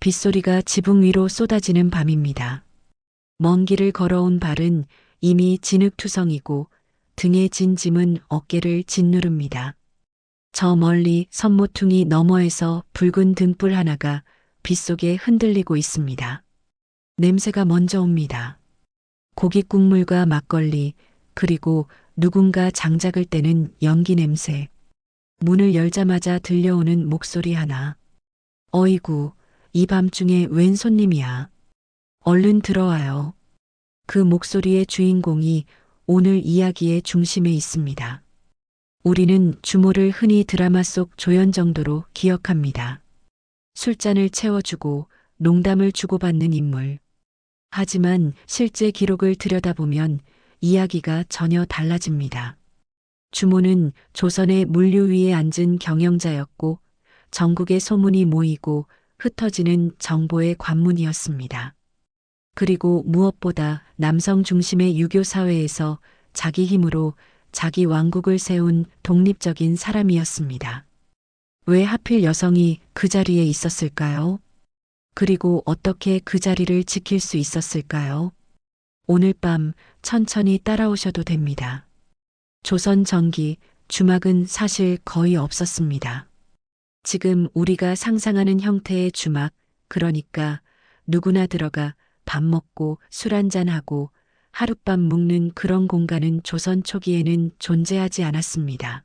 빗소리가 지붕 위로 쏟아지는 밤입니다. 먼 길을 걸어온 발은 이미 진흙투성이고 등에 진 짐은 어깨를 짓누릅니다. 저 멀리 선모퉁이 너머에서 붉은 등불 하나가 빗속에 흔들리고 있습니다. 냄새가 먼저 옵니다. 고기 국물과 막걸리, 그리고 누군가 장작을 떼는 연기 냄새. 문을 열자마자 들려오는 목소리 하나. 어이구, 이 밤중에 웬 손님이야. 얼른 들어와요. 그 목소리의 주인공이 오늘 이야기의 중심에 있습니다. 우리는 주모를 흔히 드라마 속 조연 정도로 기억합니다. 술잔을 채워주고 농담을 주고받는 인물. 하지만 실제 기록을 들여다보면 이야기가 전혀 달라집니다. 주모는 조선의 물류 위에 앉은 경영자였고 전국의 소문이 모이고 흩어지는 정보의 관문이었습니다. 그리고 무엇보다 남성 중심의 유교 사회에서 자기 힘으로 자기 왕국을 세운 독립적인 사람이었습니다. 왜 하필 여성이 그 자리에 있었을까요? 그리고 어떻게 그 자리를 지킬 수 있었을까요? 오늘 밤 천천히 따라오셔도 됩니다. 조선 전기, 주막은 사실 거의 없었습니다. 지금 우리가 상상하는 형태의 주막, 그러니까 누구나 들어가 밥 먹고 술 한잔하고 하룻밤 묵는 그런 공간은 조선 초기에는 존재하지 않았습니다.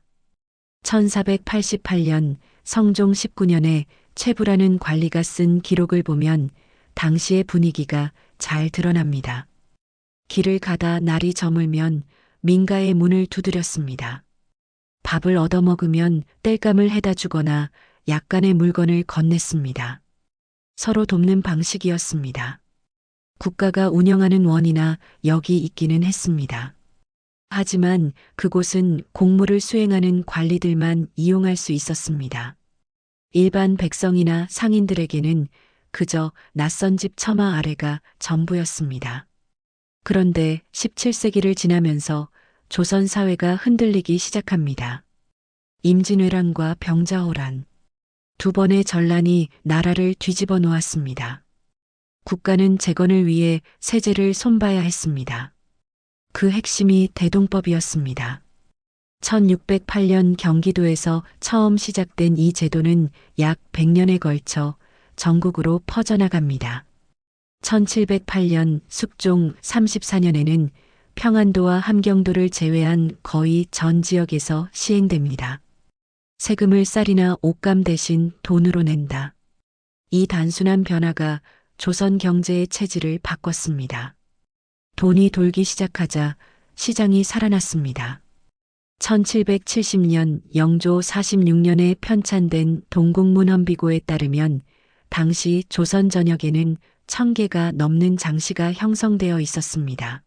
1488년 성종 19년에 최부라는 관리가 쓴 기록을 보면 당시의 분위기가 잘 드러납니다. 길을 가다 날이 저물면 민가의 문을 두드렸습니다. 밥을 얻어먹으면 땔감을 해다 주거나 약간의 물건을 건넸습니다. 서로 돕는 방식이었습니다. 국가가 운영하는 원이나 역이 있기는 했습니다. 하지만 그곳은 공무를 수행하는 관리들만 이용할 수 있었습니다. 일반 백성이나 상인들에게는 그저 낯선 집 처마 아래가 전부였습니다. 그런데 17세기를 지나면서 조선 사회가 흔들리기 시작합니다. 임진왜란과 병자호란, 두 번의 전란이 나라를 뒤집어 놓았습니다. 국가는 재건을 위해 세제를 손봐야 했습니다. 그 핵심이 대동법이었습니다. 1608년 경기도에서 처음 시작된 이 제도는 약 100년에 걸쳐 전국으로 퍼져나갑니다. 1708년 숙종 34년에는 평안도와 함경도를 제외한 거의 전 지역에서 시행됩니다. 세금을 쌀이나 옷감 대신 돈으로 낸다. 이 단순한 변화가 조선 경제의 체질을 바꿨습니다. 돈이 돌기 시작하자 시장이 살아났습니다. 1770년 영조 46년에 편찬된 동국문헌비고에 따르면 당시 조선 전역에는 1000개가 넘는 장시가 형성되어 있었습니다.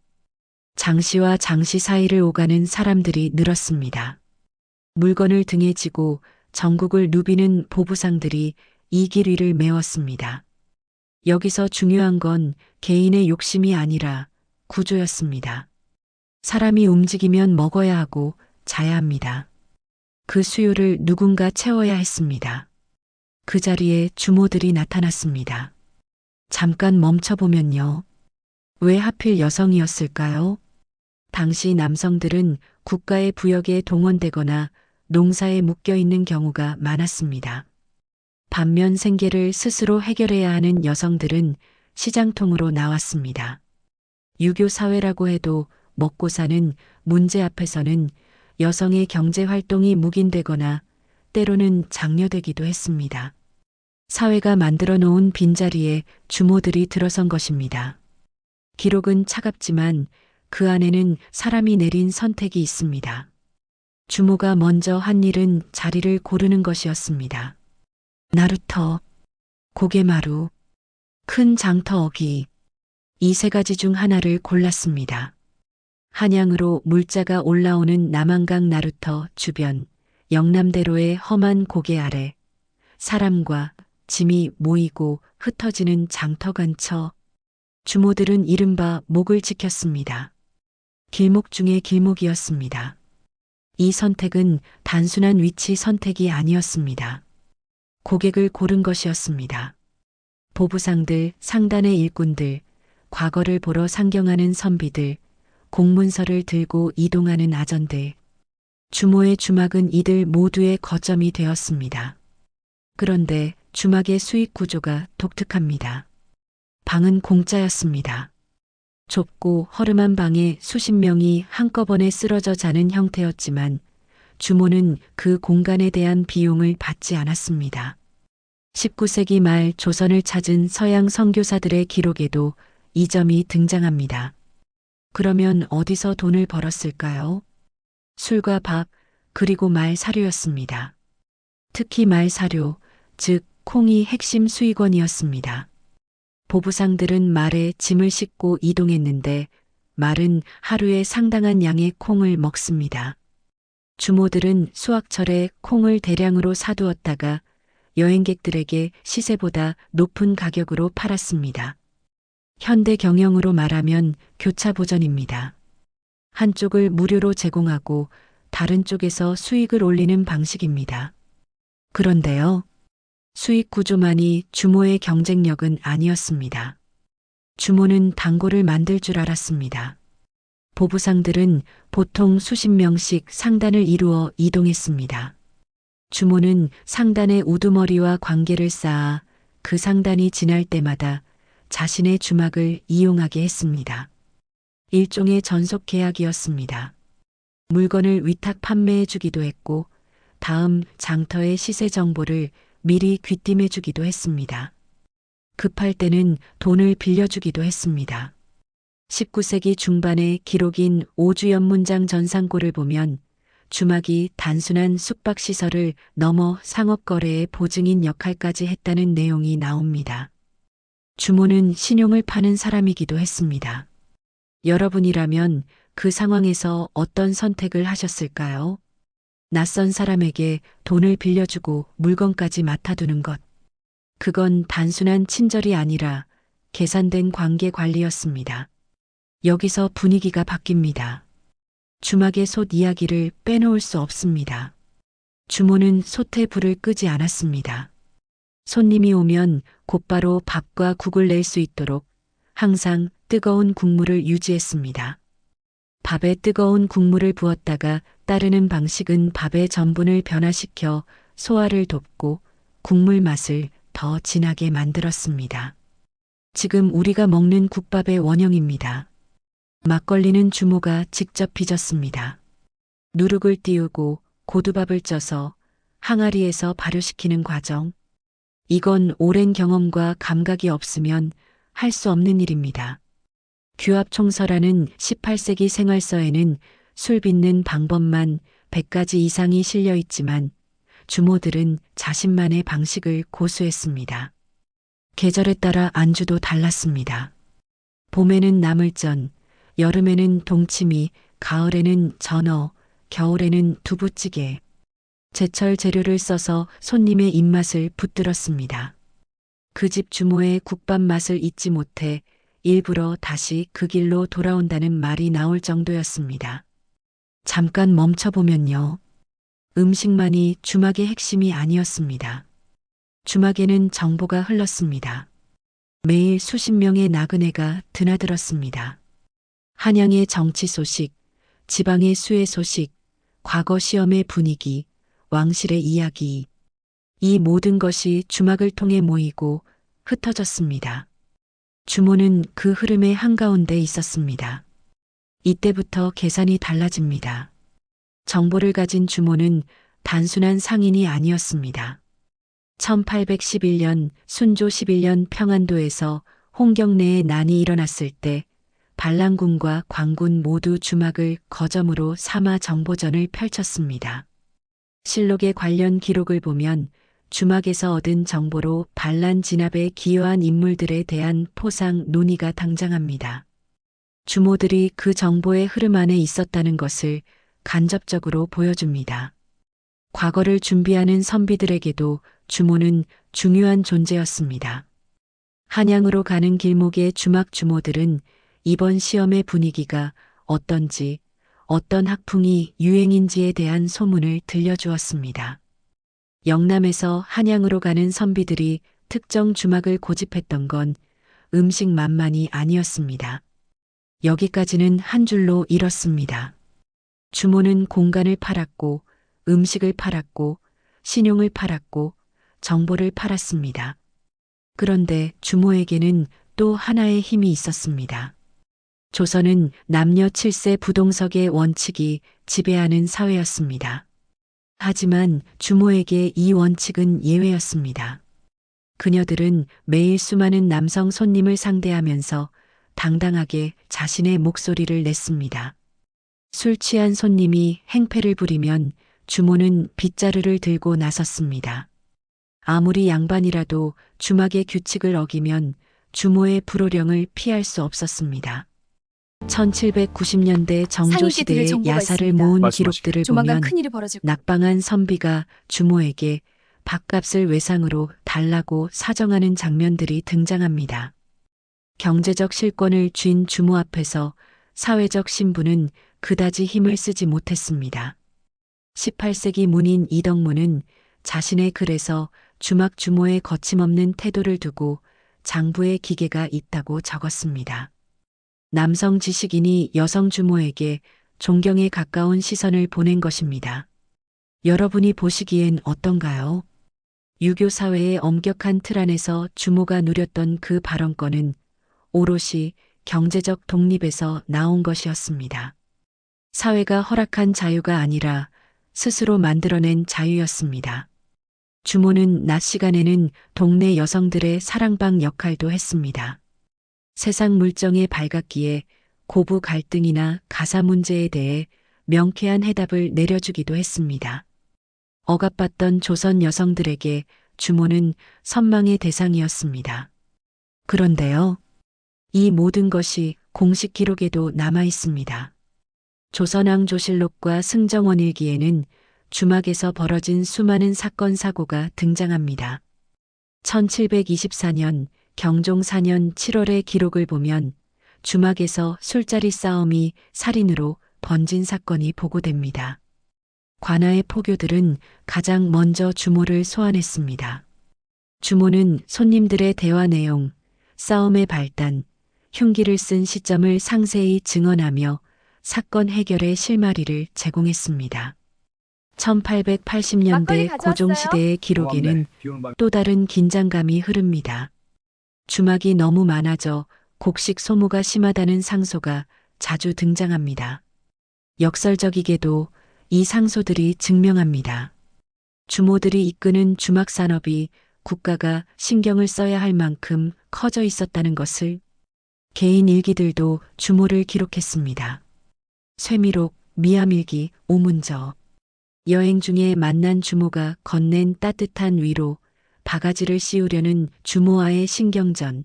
장시와 장시 사이를 오가는 사람들이 늘었습니다. 물건을 등에 지고 전국을 누비는 보부상들이 이 길 위를 메웠습니다. 여기서 중요한 건 개인의 욕심이 아니라 구조였습니다. 사람이 움직이면 먹어야 하고 자야 합니다. 그 수요를 누군가 채워야 했습니다. 그 자리에 주모들이 나타났습니다. 잠깐 멈춰보면요. 왜 하필 여성이었을까요? 당시 남성들은 국가의 부역에 동원되거나 농사에 묶여 있는 경우가 많았습니다. 반면 생계를 스스로 해결해야 하는 여성들은 시장통으로 나왔습니다. 유교 사회라고 해도 먹고 사는 문제 앞에서는 여성의 경제 활동이 묵인되거나 때로는 장려되기도 했습니다. 사회가 만들어 놓은 빈자리에 주모들이 들어선 것입니다. 기록은 차갑지만 그 안에는 사람이 내린 선택이 있습니다. 주모가 먼저 한 일은 자리를 고르는 것이었습니다. 나루터, 고개마루, 큰 장터 어기, 이 세 가지 중 하나를 골랐습니다. 한양으로 물자가 올라오는 남한강 나루터 주변, 영남대로의 험한 고개 아래, 사람과 짐이 모이고 흩어지는 장터 근처, 주모들은 이른바 목을 지켰습니다. 길목 중의 길목이었습니다. 이 선택은 단순한 위치 선택이 아니었습니다. 고객을 고른 것이었습니다. 보부상들, 상단의 일꾼들, 과거를 보러 상경하는 선비들, 공문서를 들고 이동하는 아전들. 주모의 주막은 이들 모두의 거점이 되었습니다. 그런데 주막의 수익 구조가 독특합니다. 방은 공짜였습니다. 좁고 허름한 방에 수십 명이 한꺼번에 쓰러져 자는 형태였지만 주모는 그 공간에 대한 비용을 받지 않았습니다. 19세기 말 조선을 찾은 서양 선교사들의 기록에도 이 점이 등장합니다. 그러면 어디서 돈을 벌었을까요? 술과 밥, 그리고 말 사료였습니다. 특히 말 사료, 즉 콩이 핵심 수익원이었습니다. 보부상들은 말에 짐을 싣고 이동했는데 말은 하루에 상당한 양의 콩을 먹습니다. 주모들은 수확철에 콩을 대량으로 사두었다가 여행객들에게 시세보다 높은 가격으로 팔았습니다. 현대 경영으로 말하면 교차 보전입니다. 한쪽을 무료로 제공하고 다른 쪽에서 수익을 올리는 방식입니다. 그런데요, 수익 구조만이 주모의 경쟁력은 아니었습니다. 주모는 단골을 만들 줄 알았습니다. 보부상들은 보통 수십 명씩 상단을 이루어 이동했습니다. 주모는 상단의 우두머리와 관계를 쌓아 그 상단이 지날 때마다 자신의 주막을 이용하게 했습니다. 일종의 전속 계약이었습니다. 물건을 위탁 판매해 주기도 했고 다음 장터의 시세 정보를 미리 귀띔해 주기도 했습니다. 급할 때는 돈을 빌려주기도 했습니다. 19세기 중반의 기록인 오주연문장 전상고를 보면 주막이 단순한 숙박시설을 넘어 상업거래의 보증인 역할까지 했다는 내용이 나옵니다. 주모는 신용을 파는 사람이기도 했습니다. 여러분이라면 그 상황에서 어떤 선택을 하셨을까요? 낯선 사람에게 돈을 빌려주고 물건까지 맡아두는 것. 그건 단순한 친절이 아니라 계산된 관계 관리였습니다. 여기서 분위기가 바뀝니다. 주막의 솥 이야기를 빼놓을 수 없습니다. 주모는 솥에 불을 끄지 않았습니다. 손님이 오면 곧바로 밥과 국을 낼 수 있도록 항상 뜨거운 국물을 유지했습니다. 밥에 뜨거운 국물을 부었다가 따르는 방식은 밥의 전분을 변화시켜 소화를 돕고 국물 맛을 더 진하게 만들었습니다. 지금 우리가 먹는 국밥의 원형입니다. 막걸리는 주모가 직접 빚었습니다. 누룩을 띄우고 고두밥을 쪄서 항아리에서 발효시키는 과정. 이건 오랜 경험과 감각이 없으면 할 수 없는 일입니다. 규합총서라는 18세기 생활서에는 술 빚는 방법만 100가지 이상이 실려 있지만 주모들은 자신만의 방식을 고수했습니다. 계절에 따라 안주도 달랐습니다. 봄에는 나물전, 여름에는 동치미, 가을에는 전어, 겨울에는 두부찌개. 제철 재료를 써서 손님의 입맛을 붙들었습니다. 그 집 주모의 국밥 맛을 잊지 못해 일부러 다시 그 길로 돌아온다는 말이 나올 정도였습니다. 잠깐 멈춰보면요. 음식만이 주막의 핵심이 아니었습니다. 주막에는 정보가 흘렀습니다. 매일 수십 명의 나그네가 드나들었습니다. 한양의 정치 소식, 지방의 수해 소식, 과거 시험의 분위기, 왕실의 이야기. 이 모든 것이 주막을 통해 모이고 흩어졌습니다. 주모는 그 흐름의 한가운데 있었습니다. 이때부터 계산이 달라집니다. 정보를 가진 주모는 단순한 상인이 아니었습니다. 1811년 순조 11년 평안도에서 홍경래의 난이 일어났을 때 반란군과 광군 모두 주막을 거점으로 삼아 정보전을 펼쳤습니다. 실록의 관련 기록을 보면 주막에서 얻은 정보로 반란 진압에 기여한 인물들에 대한 포상 논의가 등장합니다. 주모들이 그 정보의 흐름 안에 있었다는 것을 간접적으로 보여줍니다. 과거를 준비하는 선비들에게도 주모는 중요한 존재였습니다. 한양으로 가는 길목의 주막 주모들은 이번 시험의 분위기가 어떤지, 어떤 학풍이 유행인지에 대한 소문을 들려주었습니다. 영남에서 한양으로 가는 선비들이 특정 주막을 고집했던 건 음식만만이 아니었습니다. 여기까지는 한 줄로 이렇습니다. 주모는 공간을 팔았고, 음식을 팔았고, 신용을 팔았고, 정보를 팔았습니다. 그런데 주모에게는 또 하나의 힘이 있었습니다. 조선은 남녀 7세 부동석의 원칙이 지배하는 사회였습니다. 하지만 주모에게 이 원칙은 예외였습니다. 그녀들은 매일 수많은 남성 손님을 상대하면서 당당하게 자신의 목소리를 냈습니다. 술 취한 손님이 행패를 부리면 주모는 빗자루를 들고 나섰습니다. 아무리 양반이라도 주막의 규칙을 어기면 주모의 불호령을 피할 수 없었습니다. 1790년대 정조시대의 정보가 야사를 있습니다. 모은 말씀하십시오. 기록들을 조만간 보면 큰일이 벌어질 거예요. 낙방한 선비가 주모에게 밥값을 외상으로 달라고 사정하는 장면들이 등장합니다. 경제적 실권을 쥔 주모 앞에서 사회적 신분은 그다지 힘을 쓰지 못했습니다. 18세기 문인 이덕무는 자신의 글에서 주막 주모의 거침없는 태도를 두고 장부의 기계가 있다고 적었습니다. 남성 지식인이 여성 주모에게 존경에 가까운 시선을 보낸 것입니다. 여러분이 보시기엔 어떤가요? 유교 사회의 엄격한 틀 안에서 주모가 누렸던 그 발언권은 오롯이 경제적 독립에서 나온 것이었습니다. 사회가 허락한 자유가 아니라 스스로 만들어낸 자유였습니다. 주모는 낮 시간에는 동네 여성들의 사랑방 역할도 했습니다. 세상 물정에 밝았기에 고부 갈등이나 가사 문제에 대해 명쾌한 해답을 내려주기도 했습니다. 억압받던 조선 여성들에게 주모는 선망의 대상이었습니다. 그런데요, 이 모든 것이 공식 기록에도 남아 있습니다. 조선왕조실록과 승정원일기에는 주막에서 벌어진 수많은 사건 사고가 등장합니다. 1724년 경종 4년 7월의 기록을 보면 주막에서 술자리 싸움이 살인으로 번진 사건이 보고됩니다. 관아의 포교들은 가장 먼저 주모를 소환했습니다. 주모는 손님들의 대화 내용, 싸움의 발단, 흉기를 쓴 시점을 상세히 증언하며 사건 해결의 실마리를 제공했습니다. 1880년대 고종시대의 기록에는 또 다른 긴장감이 흐릅니다. 주막이 너무 많아져 곡식 소모가 심하다는 상소가 자주 등장합니다. 역설적이게도 이 상소들이 증명합니다. 주모들이 이끄는 주막 산업이 국가가 신경을 써야 할 만큼 커져 있었다는 것을 개인 일기들도 주모를 기록했습니다. 쇠미록, 미암일기, 오문저. 여행 중에 만난 주모가 건넨 따뜻한 위로, 바가지를 씌우려는 주모와의 신경전,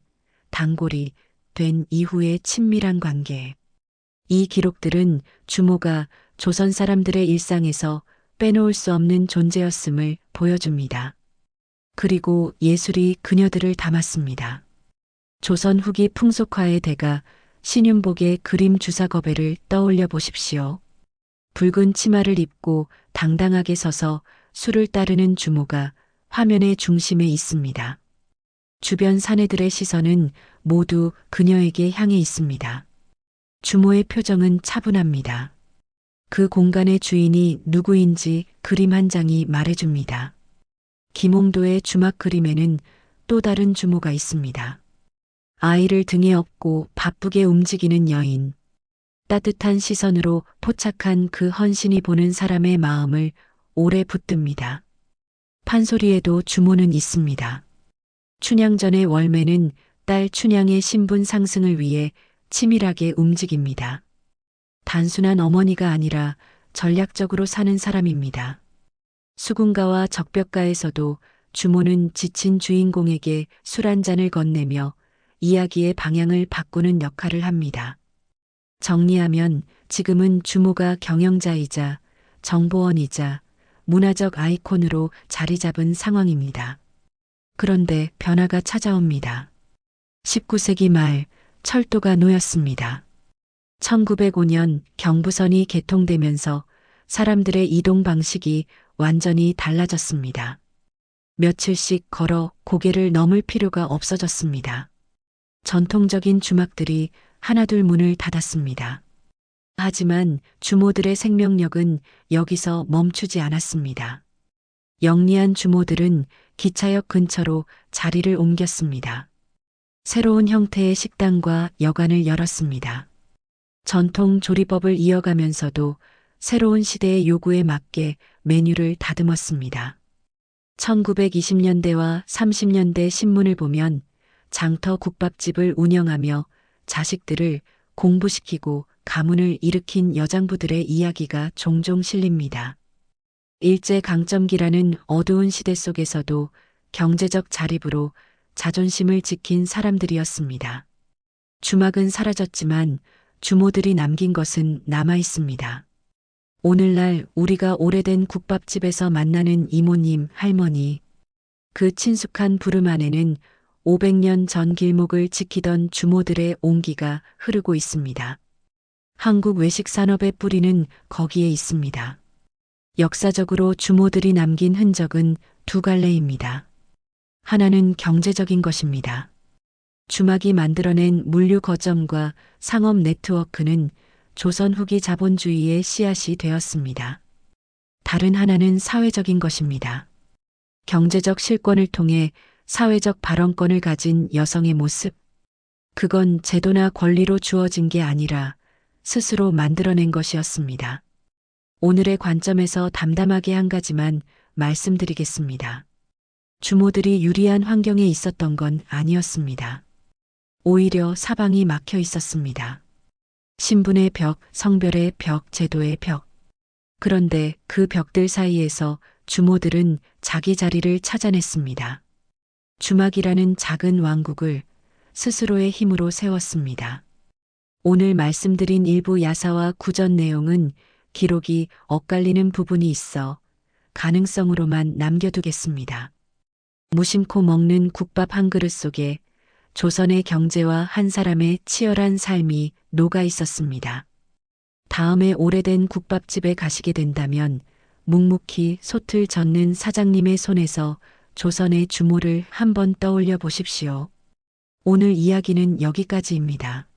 단골이 된 이후의 친밀한 관계. 이 기록들은 주모가 조선 사람들의 일상에서 빼놓을 수 없는 존재였음을 보여줍니다. 그리고 예술이 그녀들을 담았습니다. 조선 후기 풍속화의 대가 신윤복의 그림 주사거배를 떠올려 보십시오. 붉은 치마를 입고 당당하게 서서 술을 따르는 주모가 화면의 중심에 있습니다. 주변 사내들의 시선은 모두 그녀에게 향해 있습니다. 주모의 표정은 차분합니다. 그 공간의 주인이 누구인지 그림 한 장이 말해줍니다. 김홍도의 주막 그림에는 또 다른 주모가 있습니다. 아이를 등에 업고 바쁘게 움직이는 여인. 따뜻한 시선으로 포착한 그 헌신이 보는 사람의 마음을 오래 붙듭니다. 판소리에도 주모는 있습니다. 춘향 전의 월매는 딸 춘향의 신분 상승을 위해 치밀하게 움직입니다. 단순한 어머니가 아니라 전략적으로 사는 사람입니다. 수군가와 적벽가에서도 주모는 지친 주인공에게 술 한 잔을 건네며 이야기의 방향을 바꾸는 역할을 합니다. 정리하면 지금은 주모가 경영자이자 정보원이자 문화적 아이콘으로 자리 잡은 상황입니다. 그런데 변화가 찾아옵니다. 19세기 말 철도가 놓였습니다. 1905년 경부선이 개통되면서 사람들의 이동 방식이 완전히 달라졌습니다. 며칠씩 걸어 고개를 넘을 필요가 없어졌습니다. 전통적인 주막들이 하나둘 문을 닫았습니다. 하지만 주모들의 생명력은 여기서 멈추지 않았습니다. 영리한 주모들은 기차역 근처로 자리를 옮겼습니다. 새로운 형태의 식당과 여관을 열었습니다. 전통 조리법을 이어가면서도 새로운 시대의 요구에 맞게 메뉴를 다듬었습니다. 1920년대와 30년대 신문을 보면 장터 국밥집을 운영하며 자식들을 공부시키고 가문을 일으킨 여장부들의 이야기가 종종 실립니다. 일제강점기라는 어두운 시대 속에서도 경제적 자립으로 자존심을 지킨 사람들이었습니다. 주막은 사라졌지만 주모들이 남긴 것은 남아 있습니다. 오늘날 우리가 오래된 국밥집에서 만나는 이모님, 할머니, 그 친숙한 부름 안에는 500년 전 길목을 지키던 주모들의 온기가 흐르고 있습니다. 한국 외식 산업의 뿌리는 거기에 있습니다. 역사적으로 주모들이 남긴 흔적은 두 갈래입니다. 하나는 경제적인 것입니다. 주막이 만들어낸 물류 거점과 상업 네트워크는 조선 후기 자본주의의 씨앗이 되었습니다. 다른 하나는 사회적인 것입니다. 경제적 실권을 통해 사회적 발언권을 가진 여성의 모습. 그건 제도나 권리로 주어진 게 아니라 스스로 만들어낸 것이었습니다. 오늘의 관점에서 담담하게 한 가지만 말씀드리겠습니다. 주모들이 유리한 환경에 있었던 건 아니었습니다. 오히려 사방이 막혀 있었습니다. 신분의 벽, 성별의 벽, 제도의 벽. 그런데 그 벽들 사이에서 주모들은 자기 자리를 찾아냈습니다. 주막이라는 작은 왕국을 스스로의 힘으로 세웠습니다. 오늘 말씀드린 일부 야사와 구전 내용은 기록이 엇갈리는 부분이 있어 가능성으로만 남겨두겠습니다. 무심코 먹는 국밥 한 그릇 속에 조선의 경제와 한 사람의 치열한 삶이 녹아 있었습니다. 다음에 오래된 국밥집에 가시게 된다면 묵묵히 솥을 젓는 사장님의 손에서 조선의 주모를 한번 떠올려 보십시오. 오늘 이야기는 여기까지입니다.